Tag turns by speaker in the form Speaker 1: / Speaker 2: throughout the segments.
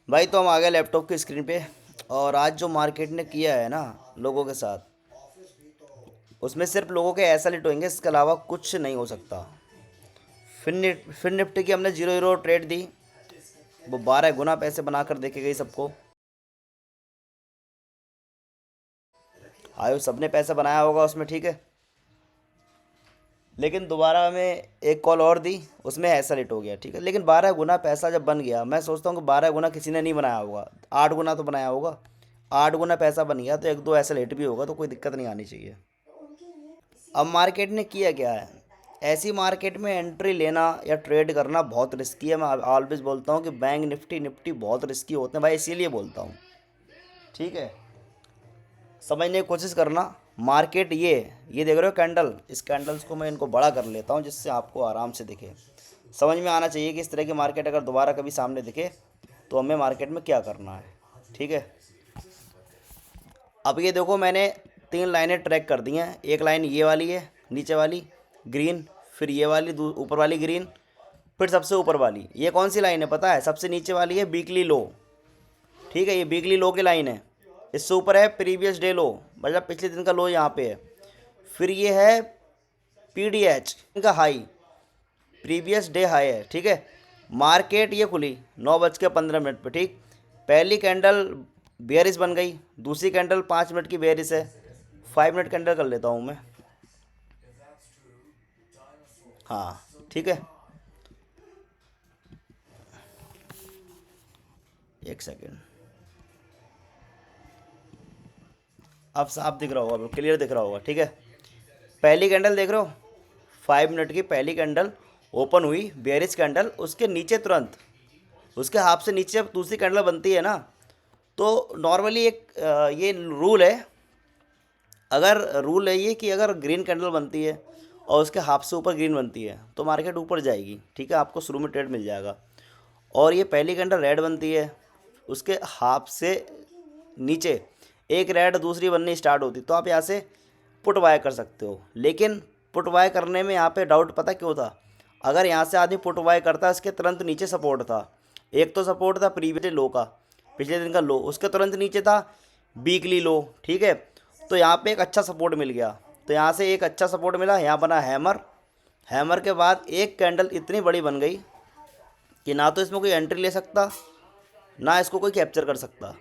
Speaker 1: भाई तो हम आ गए लैपटॉप की स्क्रीन पे। और आज जो मार्केट ने किया है ना लोगों के साथ, उसमें सिर्फ लोगों के ऐसा लिट होंगे, इसके अलावा कुछ नहीं हो सकता। फिर निफ्टी की हमने 0 0 ट्रेड दी, वो 12 गुना पैसे बनाकर देके गई सबको। आयो सबने पैसा बनाया होगा उसमें, ठीक है। लेकिन दोबारा हमें एक कॉल और दी, उसमें ऐसा लेट हो गया, ठीक है। लेकिन 12 गुना पैसा जब बन गया, मैं सोचता हूँ कि 12 गुना किसी ने नहीं बनाया होगा, 8 गुना तो बनाया होगा। 8 गुना पैसा बन गया तो एक दो ऐसा लेट भी होगा, तो कोई दिक्कत नहीं आनी चाहिए। अब मार्केट ने किया क्या है, ऐसी मार्केट में एंट्री लेना या ट्रेड करना बहुत रिस्की है। मैं ऑलवेज बोलता हूँ कि बैंक निफ्टी निफ्टी बहुत रिस्की होते हैं भाई, इसीलिए बोलता हूँ, ठीक है। समझने की कोशिश करना। मार्केट ये देख रहे हो कैंडल, इस कैंडल्स को मैं इनको बड़ा कर लेता हूँ जिससे आपको आराम से दिखे। समझ में आना चाहिए कि इस तरह की मार्केट अगर दोबारा कभी सामने दिखे तो हमें मार्केट में क्या करना है, ठीक है। अब ये देखो, मैंने 3 लाइनें ट्रैक कर दी हैं। एक लाइन ये वाली है नीचे वाली ग्रीन, फिर ये वाली ऊपर वाली ग्रीन, फिर सबसे ऊपर वाली। ये कौन सी लाइन है पता है? सबसे नीचे वाली है वीकली लो, ठीक है। ये वीकली लो की लाइन है। इससे ऊपर है प्रीवियस डे लो, मतलब पिछले दिन का लो यहाँ पे है। फिर ये है पीडीएच का हाई, प्रीवियस डे हाई है, ठीक है। मार्केट ये खुली 9:15 पे, ठीक। पहली कैंडल बेयरिश बन गई, दूसरी कैंडल 5 मिनट की बेयरिश है। 5 मिनट कैंडल कर लेता हूँ मैं, हाँ, ठीक है। एक सेकेंड, अब साफ दिख रहा होगा, अब क्लियर दिख रहा होगा, ठीक है। पहली कैंडल देख रहे हो, 5 मिनट की पहली कैंडल ओपन हुई, बेयरिश कैंडल, उसके नीचे तुरंत उसके हाफ से नीचे जब दूसरी कैंडल बनती है ना, तो नॉर्मली एक ये रूल है। अगर रूल है ये कि अगर ग्रीन कैंडल बनती है और उसके हाफ से ऊपर ग्रीन बनती है तो मार्केट ऊपर जाएगी, ठीक है, आपको शुरू में ट्रेड मिल जाएगा। और ये पहली कैंडल रेड बनती है, उसके हाफ से नीचे एक रेड दूसरी बननी स्टार्ट होती, तो आप यहाँ से पुट बाय कर सकते हो। लेकिन पुट बाय करने में यहाँ पे डाउट पता क्यों था? अगर यहाँ से आदमी पुट बाय करता, इसके तुरंत नीचे सपोर्ट था। एक तो सपोर्ट था प्रीवियस लो का, पिछले दिन का लो, उसके तुरंत नीचे था वीकली लो, ठीक है। तो यहाँ पे एक अच्छा सपोर्ट मिल गया, तो यहाँ से एक अच्छा सपोर्ट मिला, यहाँ बना हैमर। हैमर के बाद एक कैंडल इतनी बड़ी बन गई कि ना तो इसमें कोई एंट्री ले सकता, ना इसको कोई कैप्चर कर सकता।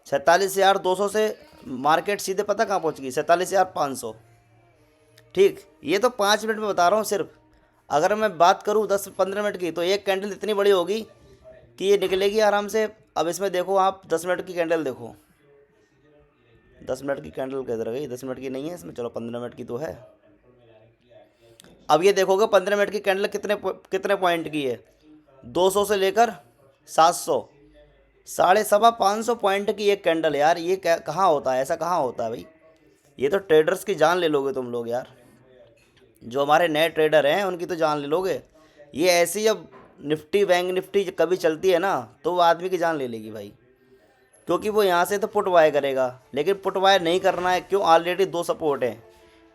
Speaker 1: 47,200 से मार्केट सीधे पता कहाँ पहुँच गई? 47,500, ठीक। ये तो 5 मिनट में बता रहा हूँ सिर्फ। अगर मैं बात करूँ 10 15 मिनट की, तो एक कैंडल इतनी बड़ी होगी कि ये निकलेगी आराम से। अब इसमें देखो आप, 10 मिनट की कैंडल देखो, 10 मिनट की कैंडल किधर गई? 10 मिनट की नहीं है इसमें, चलो 15 मिनट की तो है। अब ये देखोगे 15 मिनट की कैंडल कितने कितने पॉइंट की है? 200 से लेकर 700, साढ़े सवा 500 पॉइंट की एक कैंडल। यार ये कहाँ होता है? ऐसा कहाँ होता है भाई? ये तो ट्रेडर्स की जान ले लोगे तुम लोग यार। जो हमारे नए ट्रेडर हैं उनकी तो जान ले लोगे। ये ऐसी जब निफ्टी बैंक निफ्टी कभी चलती है ना, तो वो आदमी की जान ले लेगी भाई। क्योंकि वो यहाँ से तो पुट बाय करेगा, लेकिन पुट बाय नहीं करना है, क्यों? ऑलरेडी दो सपोर्ट हैं,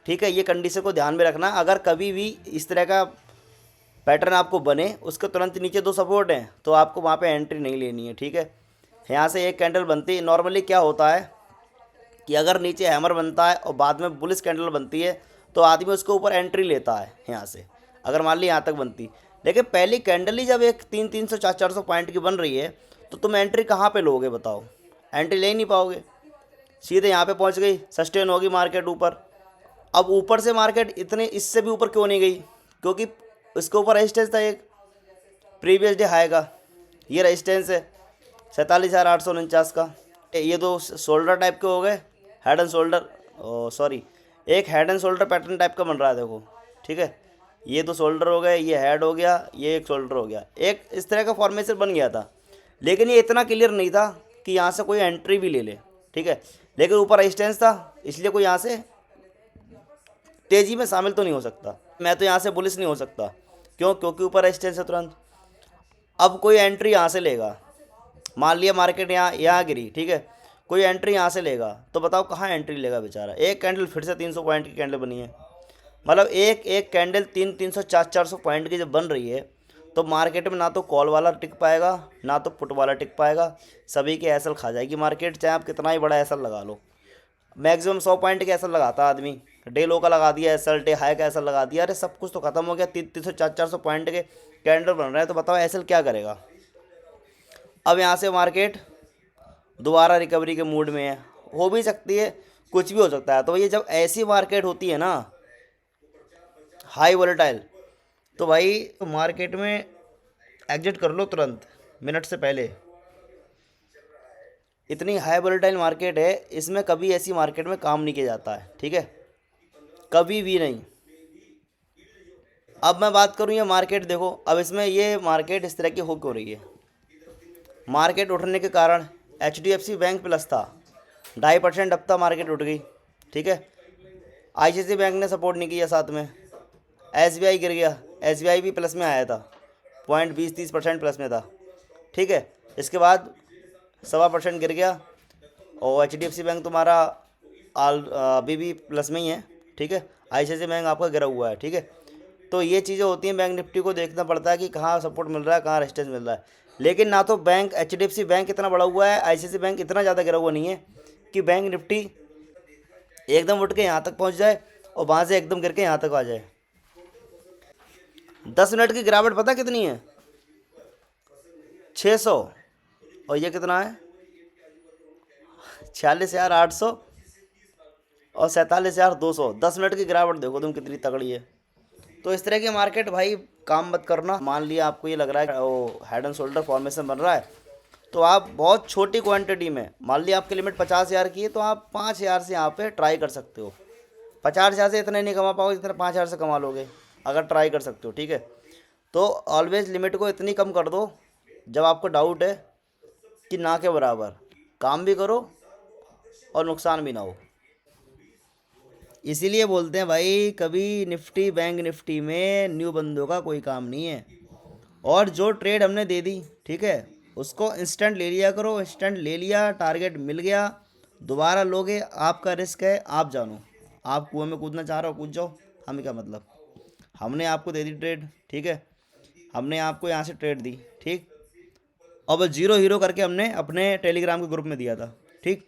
Speaker 1: ठीक है। ये कंडीशन को ध्यान में रखना। अगर कभी भी इस तरह का पैटर्न आपको बने, उसके तुरंत नीचे दो सपोर्ट हैं, तो आपको वहाँ पे एंट्री नहीं लेनी है, ठीक है। यहाँ से एक कैंडल बनती है, नॉर्मली क्या होता है कि अगर नीचे हैमर बनता है और बाद में बुलिश कैंडल बनती है, तो आदमी उसके ऊपर एंट्री लेता है यहाँ से, अगर मान ली यहाँ तक बनती। लेकिन पहली कैंडल ही जब एक 300 400 पॉइंट की बन रही है, तो तुम एंट्री कहाँ पे लोगे बताओ? एंट्री ले ही नहीं पाओगे, सीधे यहाँ पे पहुँच गई, सस्टेन होगी मार्केट ऊपर। अब ऊपर से मार्केट इतने इससे भी ऊपर क्यों नहीं गई? क्योंकि इसके ऊपर रेजिस्टेंस था एक, प्रीवियस डे हाई का, ये रेजिस्टेंस है 47,849 का। ये दो शोल्डर टाइप के हो गए, head and shoulder, O sorry, एक head and shoulder pattern type का बन रहा है देखो, ठीक है। ये दो शोल्डर हो गए, ये हेड हो गया, ये एक शोल्डर हो गया, एक इस तरह का फॉर्मेशन बन गया था। लेकिन ये इतना क्लियर नहीं था कि यहाँ से कोई एंट्री भी ले ले, ठीक है। लेकिन ऊपर रेजिस्टेंस था, इसलिए कोई यहाँ से तेज़ी में शामिल तो नहीं हो सकता। मैं तो यहाँ से बुलिश नहीं हो सकता, क्यों? क्योंकि ऊपर रेजिस्टेंस है तुरंत। अब कोई एंट्री यहाँ से लेगा, मान लिया मार्केट यहाँ गिरी, ठीक है, कोई एंट्री यहाँ से लेगा, तो बताओ कहाँ एंट्री लेगा बेचारा? एक कैंडल फिर से 300 पॉइंट की कैंडल बनी है, मतलब एक एक कैंडल 300 400 पॉइंट की जब बन रही है, तो मार्केट में ना तो कॉल वाला टिक पाएगा, ना तो पुट वाला टिक पाएगा, सभी के एसल खा जाएगी मार्केट, चाहे आप कितना ही बड़ा एसल लगा लो। मैक्सिमम 100 पॉइंट के एसल लगाता आदमी, डे लो का लगा दिया एसल, डे हाई का एसल लगा दिया, अरे सब कुछ तो खत्म हो गया। 300 400 पॉइंट के कैंडल बन रहे हैं, तो बताओ एसल क्या करेगा। अब यहाँ से मार्केट दोबारा रिकवरी के मूड में है, हो भी सकती है, कुछ भी हो सकता है। तो ये जब ऐसी मार्केट होती है ना हाई वोलेटाइल, तो भाई तो मार्केट में एग्जिट कर लो तुरंत, मिनट से पहले। इतनी हाई वोलेटाइल मार्केट है, इसमें कभी ऐसी मार्केट में काम नहीं किया जाता है, ठीक है, कभी भी नहीं। अब मैं बात करूँ ये मार्केट देखो, अब इसमें ये मार्केट इस तरह की हुक हो रही है। मार्केट उठने के कारण HDFC बैंक प्लस था, 2.5% अब तक मार्केट उठ गई, ठीक है। ICICI बैंक ने सपोर्ट नहीं किया, साथ में SBI गिर गया, SBI भी प्लस में आया था, 0.20-30% प्लस में था, ठीक है। इसके बाद 1.25% गिर गया, और HDFC बैंक तुम्हारा अभी भी प्लस में ही है, ठीक है। ICICI बैंक आपका गिरा हुआ है, ठीक है। तो ये चीज़ें होती हैं, बैंक निफ्टी को देखना पड़ता है कि कहाँ सपोर्ट मिल रहा है, कहाँ रेजिस्टेंस मिल रहा है। लेकिन ना तो बैंक HDFC बैंक इतना बड़ा हुआ है, ICICI बैंक इतना ज़्यादा गिरा हुआ नहीं है कि बैंक निफ्टी एकदम उठ के यहाँ तक पहुँच जाए और वहाँ से एकदम गिर के यहाँ तक आ जाए। 10 मिनट की गिरावट पता कितनी है? 600, और ये कितना है? 46,800 और 47,200। 10 मिनट की गिरावट देखो तुम कितनी तगड़ी है। तो इस तरह की मार्केट भाई काम मत करना। मान लिया आपको ये लग रहा है वो हेड एंड शोल्डर फॉर्मेशन बन रहा है, तो आप बहुत छोटी क्वांटिटी में, मान लिया आपकी लिमिट 50,000 की है, तो आप 5,000 से यहाँ पे ट्राई कर सकते हो। 50,000 से इतने नहीं कमा पाओगे जितना 5,000 से कमा लोगे, अगर ट्राई कर सकते हो, ठीक है। तो ऑलवेज लिमिट को इतनी कम कर दो जब आपको डाउट है कि ना के बराबर काम भी करो और नुकसान भी ना हो। इसीलिए बोलते हैं भाई कभी निफ्टी बैंक निफ्टी में न्यू बंदों का कोई काम नहीं है। और जो ट्रेड हमने दे दी, ठीक है, उसको इंस्टेंट ले लिया करो। इंस्टेंट ले लिया, टारगेट मिल गया, दोबारा लोगे, आपका रिस्क है, आप जानो। आप कुएं में कूदना चाह रहे हो कूद जाओ, हमें क्या मतलब। हमने आपको दे दी ट्रेड, ठीक है, हमने आपको यहाँ से ट्रेड दी, ठीक, और वो 0 हीरो करके हमने अपने टेलीग्राम के ग्रुप में दिया था, ठीक।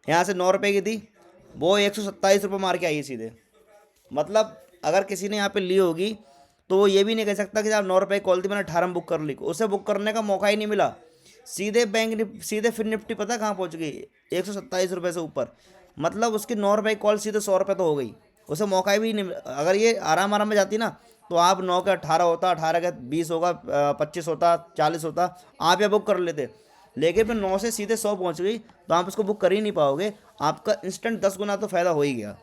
Speaker 1: यहाँ से 9 रुपये की थी, वो 127 रुपये मार के आई सीधे। मतलब अगर किसी ने यहाँ पे ली होगी तो वो ये भी नहीं कह सकता कि आप 9 रुपये की कॉल थी, मैंने 18 में बुक कर ली, उसे बुक करने का मौका ही नहीं मिला। सीधे सीधे फिर निफ्टी पता कहाँ पहुँच गई? 127 रुपये से ऊपर। मतलब उसकी 9 रुपये की कॉल सीधे 100 रुपये तो हो गई, उसे मौका भी नहीं मिला। अगर ये आराम आराम में जाती ना, तो आप 9 का 18 होता, 18 का 20 होगा, 25 होता, 40 होता, आप यहाँ बुक कर लेते। लेकिन फिर 9 से सीधे 100 पहुँच गई, तो आप उसको बुक कर ही नहीं पाओगे। आपका इंस्टेंट 10 गुना तो फ़ायदा हो ही गया।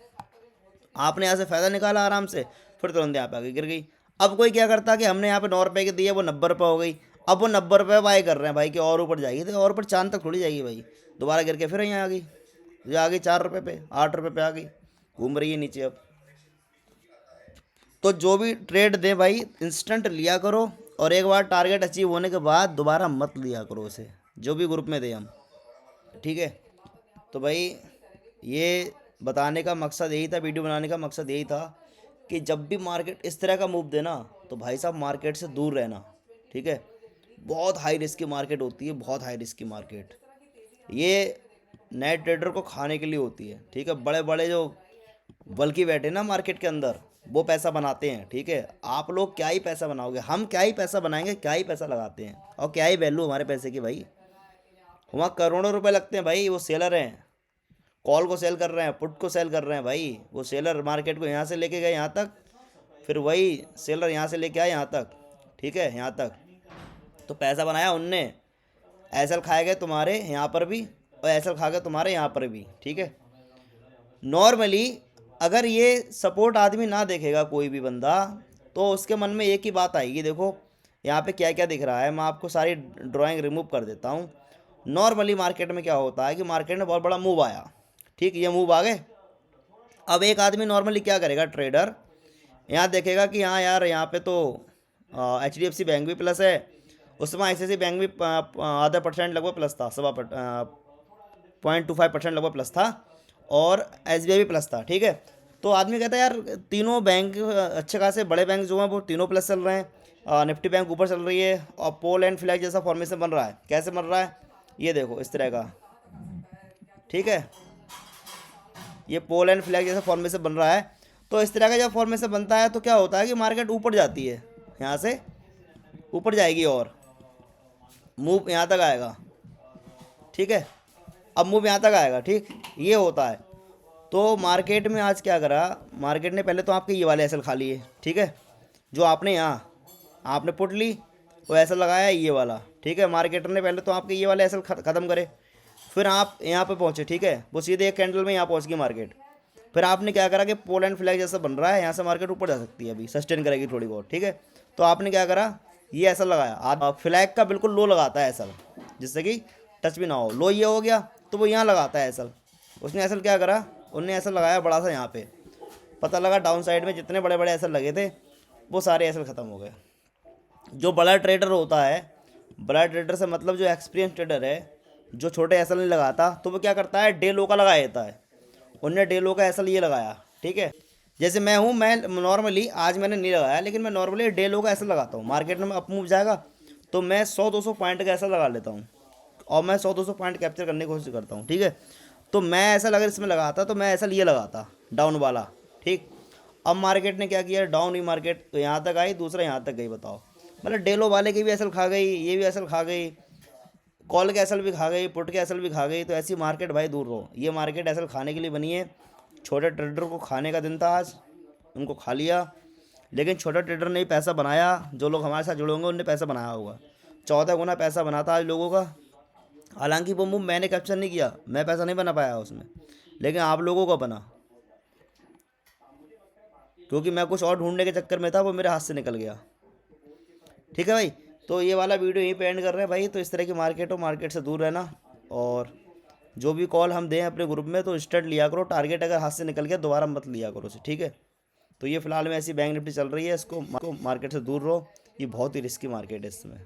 Speaker 1: आपने यहाँ से फ़ायदा निकाला आराम से, फिर तुरंत यहाँ पे आके गिर गई। अब कोई क्या करता कि हमने यहाँ पे 9 रुपये की दी है, वो 90 रुपये हो गई। अब वो 90 रुपये बाय कर रहे हैं भाई कि और ऊपर जाएगी, तो और ऊपर चांद तक थोड़ी जाएगी भाई, दोबारा गिर के फिर यहाँ आ गई, ये आ गई 4 रुपये पे, 8 रुपये पे आ गई, घूम रही है नीचे अब। तो जो भी ट्रेड दे भाई इंस्टेंट लिया करो, और एक बार टारगेट अचीव होने के बाद दोबारा मत लिया करो उसे, जो भी ग्रुप में दे हम, ठीक है। तो भाई ये बताने का मकसद यही था, वीडियो बनाने का मकसद यही था कि जब भी मार्केट इस तरह का मूव देना, तो भाई साहब मार्केट से दूर रहना, ठीक है। बहुत हाई रिस्क की मार्केट होती है, बहुत हाई रिस्क की मार्केट। ये नए ट्रेडर को खाने के लिए होती है, ठीक है। बड़े बड़े जो बल्कि बैठे ना मार्केट के अंदर, वो पैसा बनाते हैं, ठीक है। आप लोग क्या ही पैसा बनाओगे, हम क्या ही पैसा बनाएंगे, क्या ही पैसा लगाते हैं, और क्या ही वैल्यू हमारे पैसे की भाई। वहाँ करोड़ों रुपए लगते हैं भाई, वो सेलर हैं, कॉल को सेल कर रहे हैं, पुट को सेल कर रहे हैं भाई। वो सेलर मार्केट को यहाँ से लेके गए यहाँ तक, फिर वही सेलर यहाँ से लेके आए यहाँ तक, ठीक है, यहाँ तक। तो पैसा बनाया उनने, एसएल खाए गए तुम्हारे यहाँ पर भी, और एसएल खा गए तुम्हारे यहाँ पर भी, ठीक है। नॉर्मली अगर ये सपोर्ट आदमी ना देखेगा कोई भी बंदा, तो उसके मन में एक ही बात आएगी, देखो यहाँ पे क्या क्या दिख रहा है, मैं आपको सारी ड्राइंग रिमूव कर देता हूँ। नॉर्मली मार्केट में क्या होता है कि मार्केट में बहुत बड़ा मूव आया, ठीक, ये मूव आ गए। अब एक आदमी नॉर्मली क्या करेगा, ट्रेडर यहाँ देखेगा कि हाँ यार यहाँ पे तो HDFC बैंक भी प्लस है, उसमें ICICI बैंक भी आधा % लगभग प्लस था, 0.25% लगभग प्लस था, और SBI भी प्लस था, ठीक है। तो आदमी कहता है यार तीनों बैंक अच्छे खासे बड़े बैंक जो हैं वो तीनों प्लस चल रहे हैं, निफ्टी बैंक ऊपर चल रही है और पोल एंड फ्लैग जैसा फॉर्मेशन बन रहा है। कैसे बन रहा है ये देखो, इस तरह का, ठीक है, ये पोल एंड फ्लैग जैसा फॉर्मेशन बन रहा है। तो इस तरह का जब फॉर्मेशन बनता है तो क्या होता है कि मार्केट ऊपर जाती है, यहाँ से ऊपर जाएगी और मूव यहाँ तक आएगा, ठीक है। अब मूव यहाँ तक आएगा, ठीक, ये होता है। तो मार्केट में आज क्या करा, मार्केट ने पहले तो आपके ये वाले एसएल खा लिए, ठीक है, जो आपने यहाँ आपने पुट ली, वो एसएल लगाया ये वाला, ठीक है। मार्केटर ने पहले तो आपके ये वाले एसएल ख़त्म करे, फिर आप यहाँ पे पहुँचे, ठीक है, वो सीधे एक कैंडल में यहाँ पहुँच गई मार्केट। फिर आपने क्या करा कि पोल एंड फ्लैग जैसा बन रहा है, यहाँ से मार्केट ऊपर जा सकती है, अभी सस्टेन करेगी थोड़ी बहुत, ठीक है। तो आपने क्या करा, ये एसएल लगाया, फ्लैग का बिल्कुल लो लगाता है एसएल, जिससे कि टच भी ना हो। लो ये हो गया तो वो यहाँ लगाता है एसएल। उसने एसएल क्या करा, उनने एसएल लगाया बड़ा सा यहाँ पे, पता लगा डाउन साइड में जितने बड़े बड़े एसएल लगे थे वो सारे एसएल ख़त्म हो गए। जो बड़ा ट्रेडर होता है, बड़ा ट्रेडर से मतलब जो एक्सपीरियंस ट्रेडर है, जो छोटे एसएल नहीं लगाता, तो वो क्या करता है, डे लो का लगा देता है। उनने डे लो का एसएल ये लगाया, ठीक है। जैसे मैं हूँ, मैं नॉर्मली आज मैंने नहीं लगाया, लेकिन मैं नॉर्मली डे लो का एसएल लगाता हूँ। मार्केट में अप मूव जाएगा तो मैं 100-200 पॉइंट का एसएल लगा लेता हूँ और मैं 100-200 पॉइंट कैप्चर करने की कोशिश करता हूँ, ठीक है। तो मैं एसएल अगर इसमें लगाता तो मैं एसएल ये लगाता डाउन वाला, ठीक। अब मार्केट ने क्या किया, डाउन ही मार्केट तो यहाँ तक आई, दूसरा यहाँ तक गई, बताओ। मतलब डेलो वाले की भी एसएल खा गई, ये भी एसएल खा गई, कॉल के एसएल भी खा गई, पुट के एसएल भी खा गई। तो ऐसी मार्केट भाई दूर रहो, ये मार्केट एसएल खाने के लिए बनी है। छोटे ट्रेडर को खाने का दिन था आज, उनको खा लिया। लेकिन छोटा ट्रेडर ने ही पैसा बनाया, जो लोग हमारे साथ जुड़े होंगे उनने पैसा बनाया होगा। 14 गुना पैसा बनाता आज लोगों का। हालांकि वो मूव मैंने कैप्चर नहीं किया, मैं पैसा नहीं बना पाया उसमें, लेकिन आप लोगों को बना, क्योंकि मैं कुछ और ढूंढने के चक्कर में था, वो मेरे हाथ से निकल गया, ठीक है भाई। तो ये वाला वीडियो यहीं पे एंड कर रहे हैं भाई। तो इस तरह की मार्केट हो, मार्केट से दूर रहना, और जो भी कॉल हम दें अपने ग्रुप में तो स्टार्ट लिया करो। टारगेट अगर हाथ से निकल गया दोबारा मत लिया करो उसे, ठीक है। तो ये फिलहाल में ऐसी बैंक निफ्टी चल रही है, इसको मार्केट से दूर रहो, ये बहुत ही रिस्की मार्केट है इसमें।